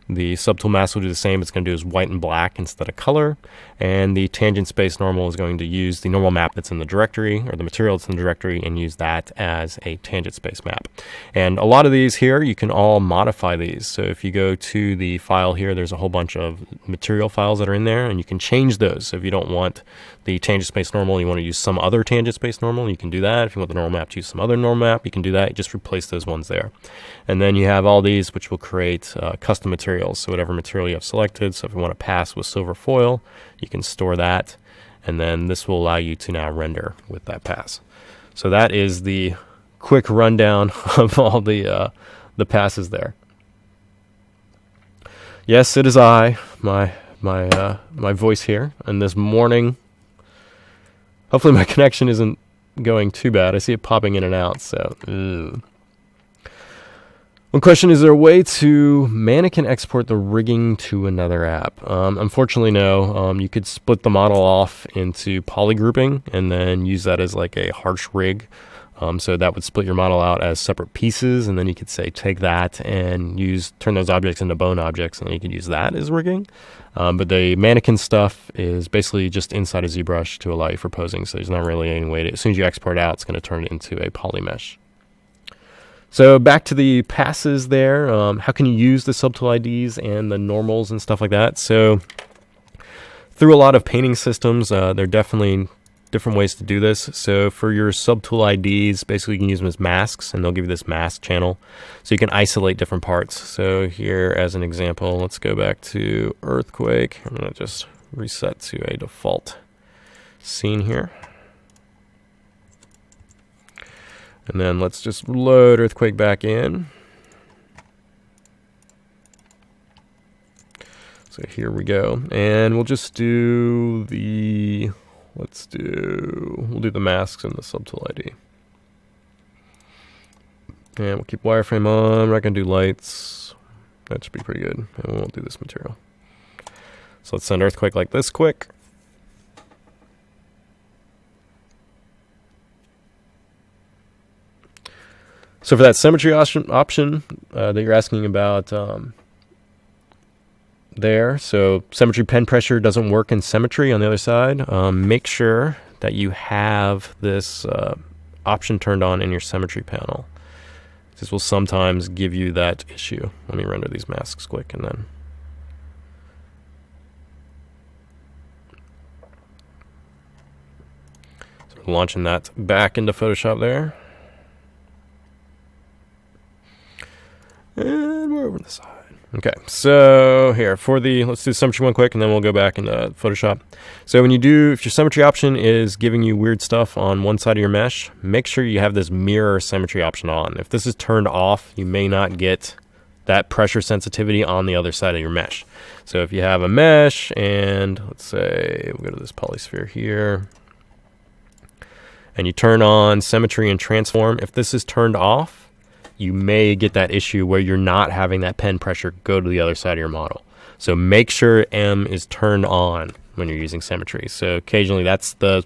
The subtool mask will do the same. It's going to do is white and black instead of color. And the tangent space normal is going to use the normal map that's in the directory, or the material that's in the directory, and use that as a tangent space map. And a lot of these here, you can all modify these. So if you go to the file here, there's a whole bunch of material files that are in there, and you can change those. So if you don't want the tangent space normal, you want to use some other tangent space normal, you can do that. If you want the normal map to use some other normal map, you can do that. You just replace those ones there. And then you have all these, which will create custom materials. So whatever material you have selected. So if you want to pass with silver foil, you can store that. And then this will allow you to now render with that pass. So that is the quick rundown of all the passes there. Yes, it is I, my voice here. And this morning, hopefully my connection isn't going too bad. I see it popping in and out, so one question, is there a way to Mannequin export the rigging to another app? Unfortunately, no. You could split the model off into polygrouping and then use that as like a harsh rig. So that would split your model out as separate pieces, and then you could say take that and turn those objects into bone objects, and then you could use that as rigging. But the Mannequin stuff is basically just inside of ZBrush to allow you for posing, so there's not really any way to, as soon as you export out, it's going to turn it into a poly mesh. So back to the passes there. How can you use the subtool IDs and the normals and stuff like that? So through a lot of painting systems, there are definitely different ways to do this. So for your subtool IDs, basically you can use them as masks, and they'll give you this mask channel. So you can isolate different parts. So here, as an example, let's go back to earthquake. I'm going to just reset to a default scene here. And then let's just load earthquake back in. So here we go. And we'll just do we'll do the masks and the subtool ID. And we'll keep wireframe on. We're not going to do lights. That should be pretty good. And we won't do this material. So let's send earthquake like this quick. So for that symmetry option that you're asking about there, so symmetry pen pressure doesn't work in symmetry on the other side. Make sure that you have this option turned on in your symmetry panel. This will sometimes give you that issue. Let me render these masks quick and then. So we're launching that back into Photoshop there. And we're over on the side. Okay, so here for let's do symmetry one quick, and then we'll go back into Photoshop. So if your symmetry option is giving you weird stuff on one side of your mesh, make sure you have this mirror symmetry option on. If this is turned off, you may not get that pressure sensitivity on the other side of your mesh. So if you have a mesh, and let's say we'll go to this polysphere here, and you turn on symmetry and transform, if this is turned off, you may get that issue where you're not having that pen pressure go to the other side of your model. So make sure M is turned on when you're using symmetry. So occasionally that's the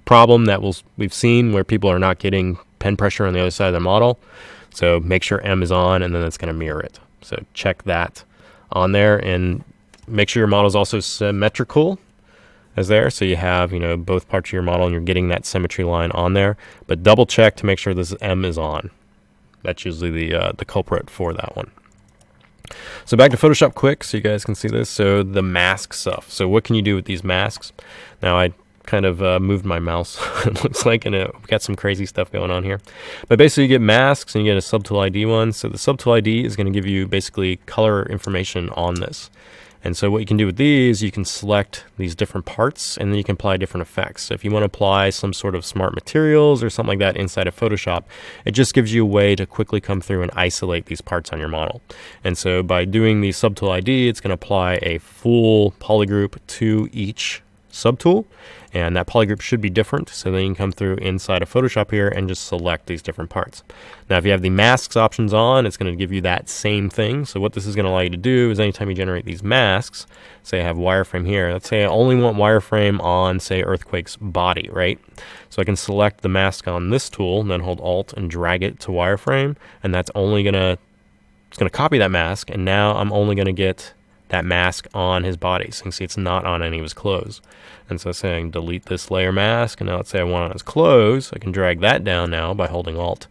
problem that we've seen where people are not getting pen pressure on the other side of their model. So make sure M is on, and then it's going to mirror it. So check that on there, and make sure your model is also symmetrical. as there. So you have, both parts of your model and you're getting that symmetry line on there. But double check to make sure this M is on. That's usually the culprit for that one. So back to Photoshop quick so you guys can see this. So the mask stuff. So what can you do with these masks? Now I kind of moved my mouse, it looks like, and we got some crazy stuff going on here. But basically you get masks and you get a subtool ID one. So the subtool ID is going to give you basically color information on this. And so what you can do with these, you can select these different parts and then you can apply different effects. So if you want to apply some sort of smart materials or something like that inside of Photoshop, it just gives you a way to quickly come through and isolate these parts on your model. And so by doing the subtool ID, it's going to apply a full polygroup to each subtool, and that polygroup should be different, so then you can come through inside of Photoshop here and just select these different parts. Now if you have the masks options on, it's going to give you that same thing. So what this is going to allow you to do is anytime you generate these masks, say I have wireframe here, let's say I only want wireframe on, say, Earthquake's body, right? So I can select the mask on this tool and then hold Alt and drag it to wireframe, and that's only it's going to copy that mask, and now I'm only going to get that mask on his body. So you can see it's not on any of his clothes. And so saying delete this layer mask, and now let's say I want on his clothes, I can drag that down now by holding Alt,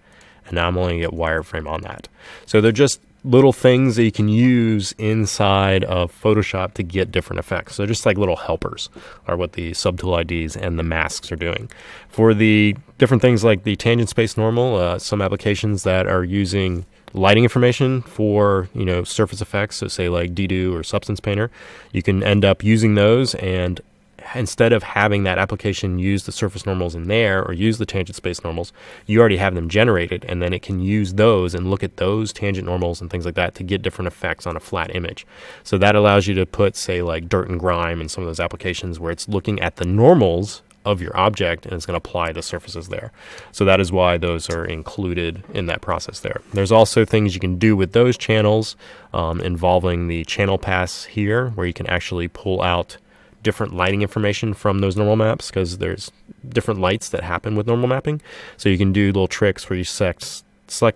and now I'm only going to get wireframe on that. So they're just little things that you can use inside of Photoshop to get different effects. So just like little helpers are what the subtool IDs and the masks are doing. For the different things like the tangent space normal, some applications that are using lighting information for surface effects, so say like Dedo or Substance Painter, you can end up using those, and instead of having that application use the surface normals in there or use the tangent space normals, you already have them generated, and then it can use those and look at those tangent normals and things like that to get different effects on a flat image. So that allows you to put, say, like dirt and grime in some of those applications where it's looking at the normals of your object and it's going to apply the surfaces there. So that is why those are included in that process there. There's also things you can do with those channels involving the channel pass here, where you can actually pull out different lighting information from those normal maps, because there's different lights that happen with normal mapping. So you can do little tricks where you select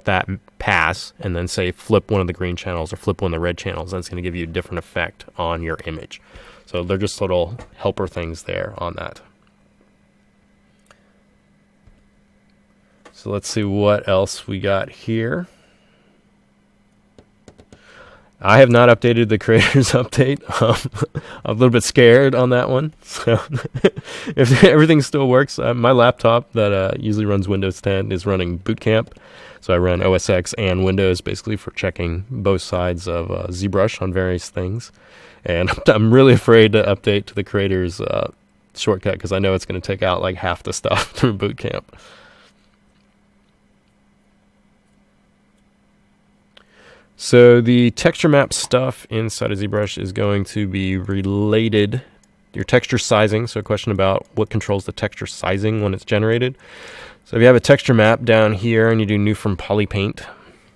that pass and then say flip one of the green channels or flip one of the red channels, and it's going to give you a different effect on your image. So they're just little helper things there on that. So let's see what else we got here. I have not updated the creators update. I'm a little bit scared on that one. So if everything still works, my laptop that usually runs Windows 10 is running Boot Camp. So I run OS X and Windows basically for checking both sides of ZBrush on various things. And I'm really afraid to update to the creators shortcut, because I know it's going to take out like half the stuff through Boot Camp. So the texture map stuff inside of ZBrush is going to be related, your texture sizing. So a question about what controls the texture sizing when it's generated. So if you have a texture map down here and you do new from PolyPaint,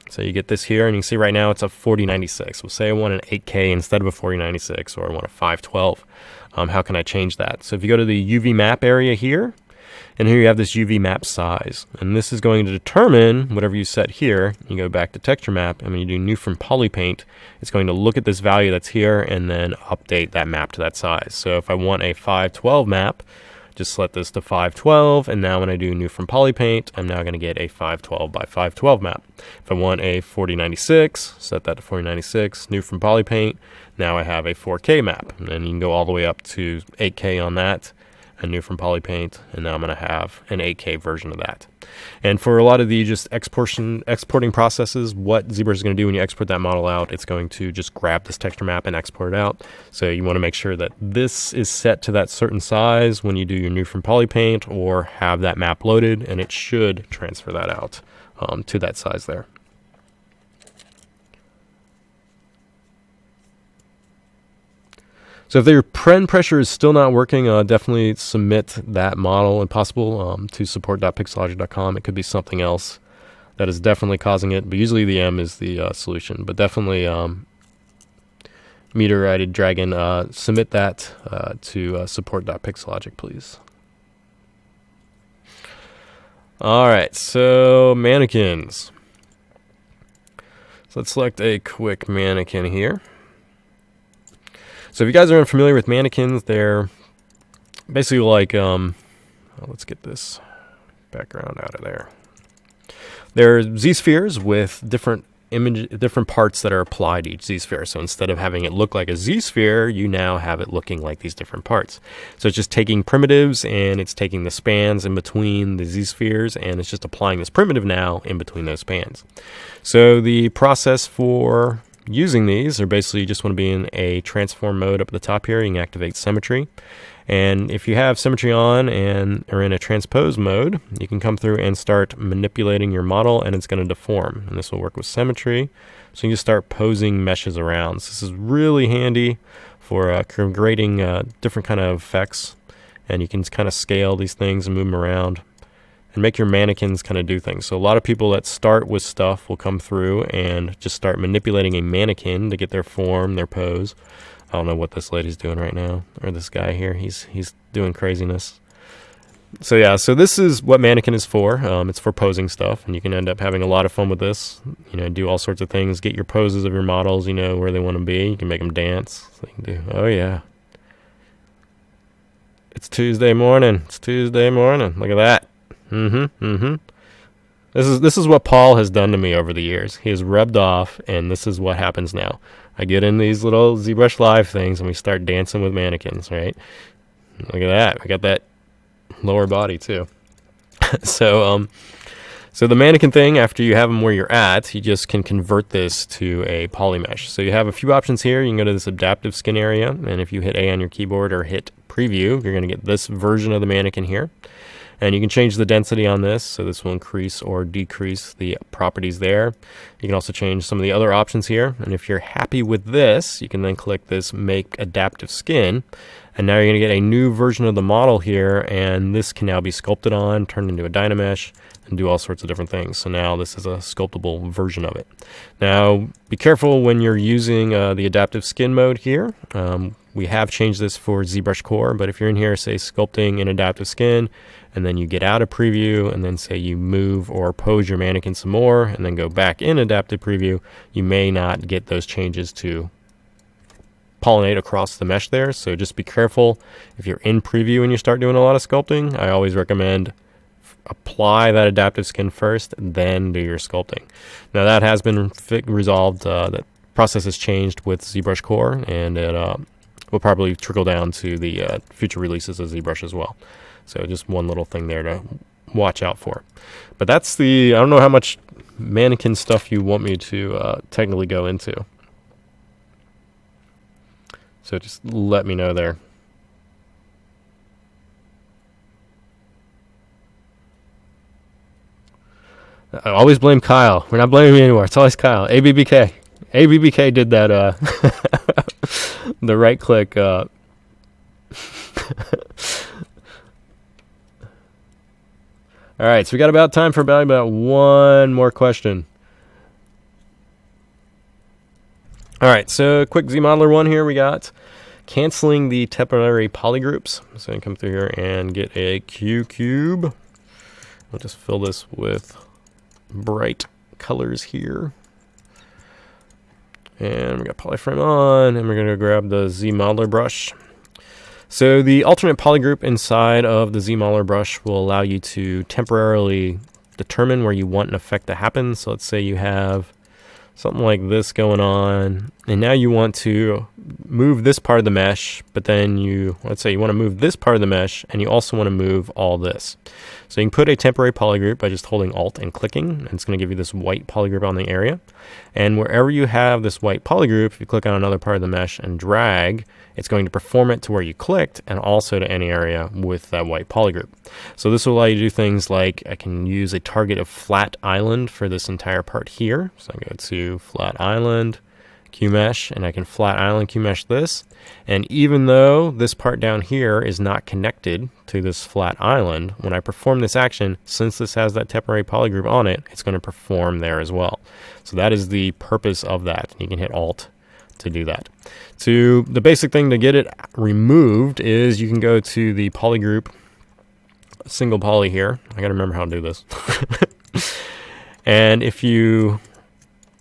so you get this here and you can see right now it's a 4096. We'll say I want an 8K instead of a 4096, or I want a 512. How can I change that? So if you go to the UV map area here, and here you have this UV map size, and this is going to determine whatever you set here. You go back to texture map, and when you do new from PolyPaint, it's going to look at this value that's here and then update that map to that size. So if I want a 512 map, just set this to 512, and now when I do new from PolyPaint, I'm now going to get a 512 by 512 map. If I want a 4096, set that to 4096, new from PolyPaint, now I have a 4K map, and then you can go all the way up to 8K on that. And new from PolyPaint, and now I'm going to have an 8K version of that. And for a lot of the just exporting processes, what ZBrush is going to do when you export that model out, it's going to just grab this texture map and export it out. So you want to make sure that this is set to that certain size when you do your new from PolyPaint or have that map loaded, and it should transfer that out to that size there. So if your pen pressure is still not working, definitely submit that model, and possible to support.pixologic.com. It could be something else that is definitely causing it, but usually the M is the solution. But definitely meteorited dragon, submit that to support.pixologic, please. All right, so mannequins. So let's select a quick mannequin here. So if you guys are unfamiliar with mannequins, they're basically like, let's get this background out of there. There are Z-spheres with different parts that are applied to each Z-sphere. So instead of having it look like a Z-sphere, you now have it looking like these different parts. So it's just taking primitives and it's taking the spans in between the Z-spheres and it's just applying this primitive now in between those spans. So the process for using these are basically you just want to be in a transform mode up at the top here. You can activate Symmetry. And if you have Symmetry on and are in a transpose mode, you can come through and start manipulating your model and it's going to deform. And this will work with Symmetry. So you can just start posing meshes around. So this is really handy for creating different kind of effects. And you can kind of scale these things and move them around and make your mannequins kind of do things. So a lot of people that start with stuff will come through and just start manipulating a mannequin to get their form, their pose. I don't know what this lady's doing right now, or this guy here. He's doing craziness. So yeah, so this is what Mannequin is for. It's for posing stuff, and you can end up having a lot of fun with this. You know, do all sorts of things. Get your poses of your models, you know, where they want to be. You can make them dance. So you can do, oh yeah. It's Tuesday morning. It's Tuesday morning. Look at that. This is what Paul has done to me over the years. He has rubbed off, and this is what happens now. I get in these little ZBrush Live things, and we start dancing with mannequins, right? Look at that. We got that lower body, too. So the mannequin thing, after you have them where you're at, you just can convert this to a poly mesh. So you have a few options here. You can go to this adaptive skin area, and if you hit A on your keyboard or hit preview, you're going to get this version of the mannequin here. And you can change the density on this, so this will increase or decrease the properties there. You can also change some of the other options here. And if you're happy with this, you can then click this Make Adaptive Skin. And now you're going to get a new version of the model here, and this can now be sculpted on, turned into a Dynamesh, and do all sorts of different things. So now this is a sculptable version of it. Now, be careful when you're using the adaptive skin mode here. We have changed this for ZBrushCore, but if you're in here, say sculpting in adaptive skin, and then you get out of preview, and then say you move or pose your mannequin some more, and then go back in adaptive preview, you may not get those changes to pollinate across the mesh there. So just be careful if you're in preview and you start doing a lot of sculpting. I always recommend apply that adaptive skin first, then do your sculpting. Now that has been resolved. That process has changed with ZBrushCore, and it will probably trickle down to the future releases of ZBrush as well. So just one little thing there to watch out for. But that's the, I don't know how much mannequin stuff you want me to technically go into. So just let me know there. I always blame Kyle. We're not blaming me anymore. It's always Kyle. ABBK. ABBK did that, the right click. All right, so we got about time for about one more question. All right, so quick ZModeler one here. We got canceling the temporary polygroups. So you come through here and get a Q cube. We'll just fill this with bright colors here. And we got polyframe on, and we're going to grab the ZModeler brush. So the alternate polygroup inside of the ZModeler brush will allow you to temporarily determine where you want an effect to happen. So let's say you have something like this going on, and now you want to move this part of the mesh, but then let's say you want to move this part of the mesh, and you also want to move all this. So you can put a temporary polygroup by just holding Alt and clicking, and it's going to give you this white polygroup on the area. And wherever you have this white polygroup, if you click on another part of the mesh and drag, it's going to perform it to where you clicked and also to any area with that white polygroup. So this will allow you to do things like I can use a target of flat island for this entire part here. So I go to flat island, QMesh, and I can flat island QMesh this. And even though this part down here is not connected to this flat island, when I perform this action, since this has that temporary polygroup on it, it's going to perform there as well. So that is the purpose of that. You can hit Alt to do that. So the basic thing to get it removed is you can go to the polygroup, single poly here. I gotta remember how to do this. And if you,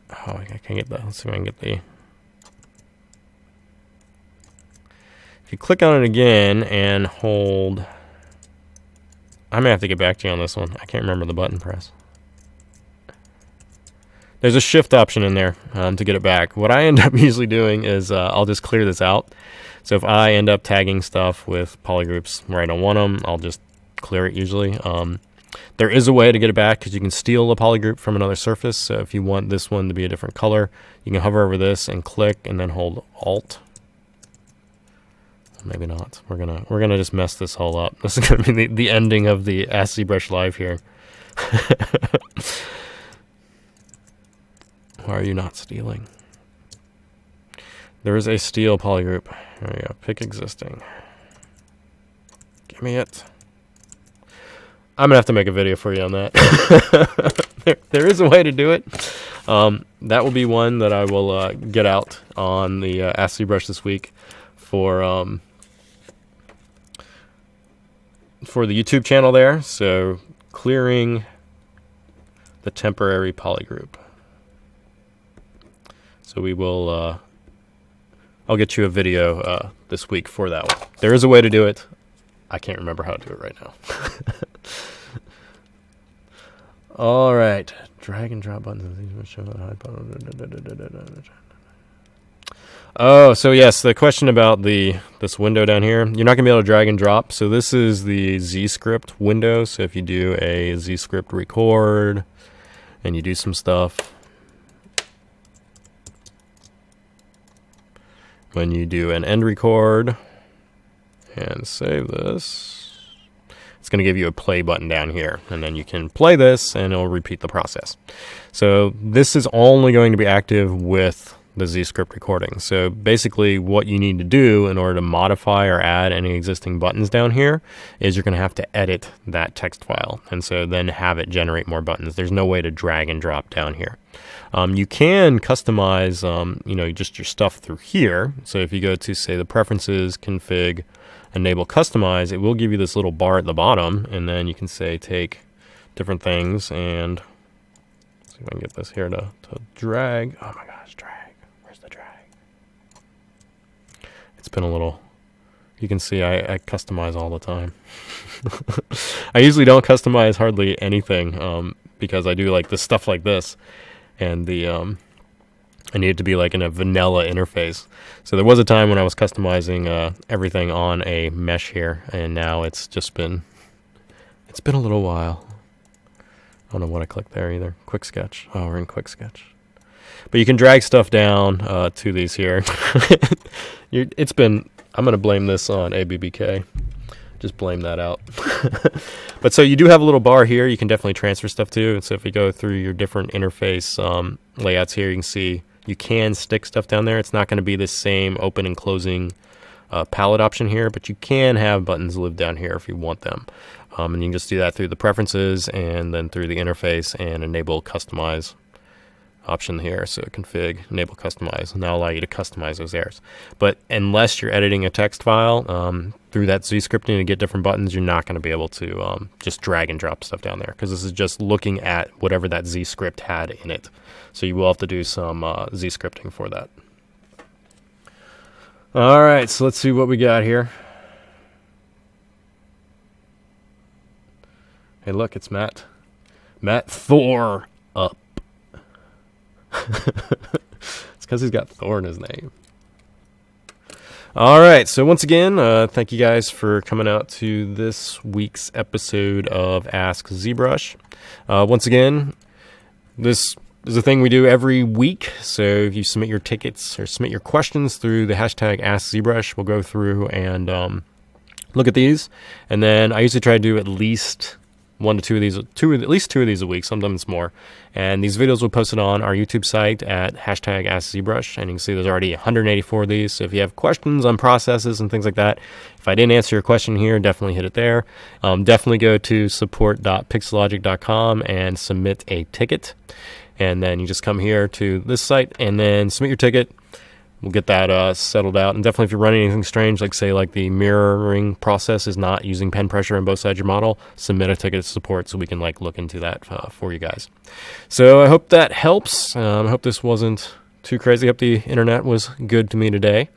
I can't get that. Let's see if I can get the. If you click on it again and hold, I may have to get back to you on this one. I can't remember the button press. There's a shift option in there to get it back. What I end up usually doing is I'll just clear this out. So if I end up tagging stuff with polygroups where I don't want them, I'll just clear it usually. There is a way to get it back because you can steal a polygroup from another surface. So if you want this one to be a different color, you can hover over this and click and then hold Alt. Maybe not. We're gonna just mess this whole up. This is gonna be the ending of the AskZBrush live here. Why are you not stealing? There is a steal polygroup. There we go. Pick existing. Give me it. I'm gonna have to make a video for you on that. there is a way to do it. That will be one that I will get out on the AskZBrush this week for the YouTube channel there. So clearing the temporary polygroup. So we will. I'll get you a video this week for that one. There is a way to do it. I can't remember how to do it right now. All right, drag and drop buttons. Oh, so yes, the question about this window down here, you're not gonna be able to drag and drop. So this is the ZScript window. So if you do a ZScript record and you do some stuff, when you do an end record and save this, it's going to give you a play button down here, and then you can play this and it'll repeat the process. So this is only going to be active with the ZScript recording. So basically what you need to do in order to modify or add any existing buttons down here is you're going to have to edit that text file, and so then have it generate more buttons. There's no way to drag and drop down here. You can customize, just your stuff through here. So if you go to, say, the preferences, config, enable customize, it will give you this little bar at the bottom, and then you can say take different things and see if I can get this here to drag. Oh my gosh, drag. Where's the drag? It's been a little, you can see I customize all the time. I usually don't customize hardly anything because I do like this stuff like this. And I need it to be like in a vanilla interface. So there was a time when I was customizing everything on a mesh here, and now it's been a little while. I don't know what I clicked there either. Quick Sketch. Oh, we're in Quick Sketch. But you can drag stuff down to these here. I'm going to blame this on ABBK. Just blame that out. But so you do have a little bar here you can definitely transfer stuff to. And so if you go through your different interface layouts here, you can see you can stick stuff down there. It's not going to be the same open and closing palette option here, but you can have buttons live down here if you want them. And you can just do that through the preferences and then through the interface and enable customize option here. So config, enable customize, and that'll allow you to customize those errors. But unless you're editing a text file through that ZScripting to get different buttons, you're not going to be able to just drag and drop stuff down there, because this is just looking at whatever that ZScript had in it. So you will have to do some ZScripting for that. All right, so let's see what we got here. Hey, look, it's Matt. Matt Thor up. It's because he's got Thor in his name. All right, so once again, thank you guys for coming out to this week's episode of AskZBrush. Once again, this is a thing we do every week. So if you submit your tickets or submit your questions through the hashtag AskZBrush, we'll go through and look at these. And then I usually try to do at least at least two of these a week, sometimes more. And these videos will post it on our YouTube site at hashtag AskZBrush. And you can see there's already 184 of these. So if you have questions on processes and things like that, if I didn't answer your question here, definitely hit it there. Definitely go to support.pixologic.com and submit a ticket. And then you just come here to this site and then submit your ticket. We'll get that settled out. And definitely if you're running anything strange, like say like the mirroring process is not using pen pressure on both sides of your model, submit a ticket to support so we can like look into that for you guys. So I hope that helps. I hope this wasn't too crazy. I hope the internet was good to me today.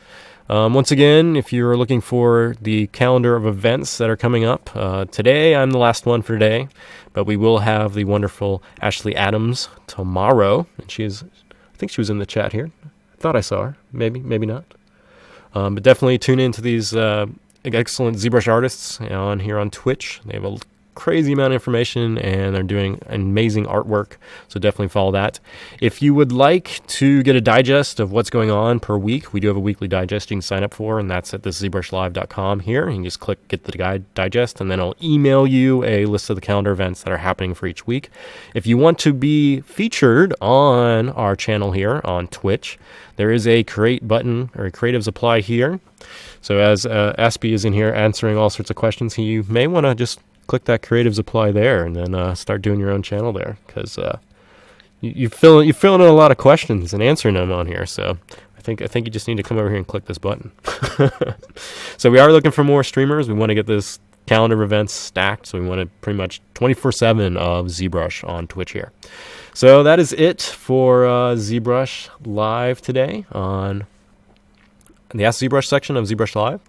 Once again, if you're looking for the calendar of events that are coming up, today I'm the last one for today, but we will have the wonderful Ashley Adams tomorrow, and I think she was in the chat here. I thought I saw her. Maybe not. But definitely tune into these excellent ZBrush artists on here on Twitch. They have a crazy amount of information, and they're doing amazing artwork, so definitely follow that. If you would like to get a digest of what's going on per week, we do have a weekly digest you can sign up for, and that's at the ZBrushLive.com here. You can just click get the guide digest, and then I'll email you a list of the calendar events that are happening for each week. If you want to be featured on our channel here on Twitch, there is a create button, or a creatives apply here. So as Aspie is in here answering all sorts of questions, you may want to just click that creatives apply there, and then start doing your own channel there, because you're filling in a lot of questions and answering them on here. So I think you just need to come over here and click this button. So we are looking for more streamers. We want to get this calendar of events stacked, so we want to pretty much 24/7 of ZBrush on Twitch here. So that is it for ZBrush Live today on the AskZBrush section of ZBrush Live.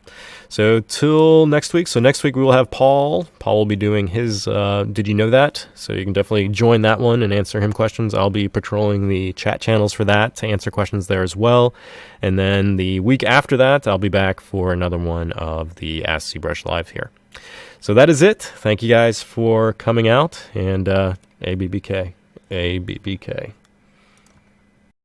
So till next week. So next week we will have Paul. Paul will be doing his Did You Know That? So you can definitely join that one and answer him questions. I'll be patrolling the chat channels for that to answer questions there as well. And then the week after that, I'll be back for another one of the AskZBrush Live here. So that is it. Thank you guys for coming out, and ABBK. ABBK.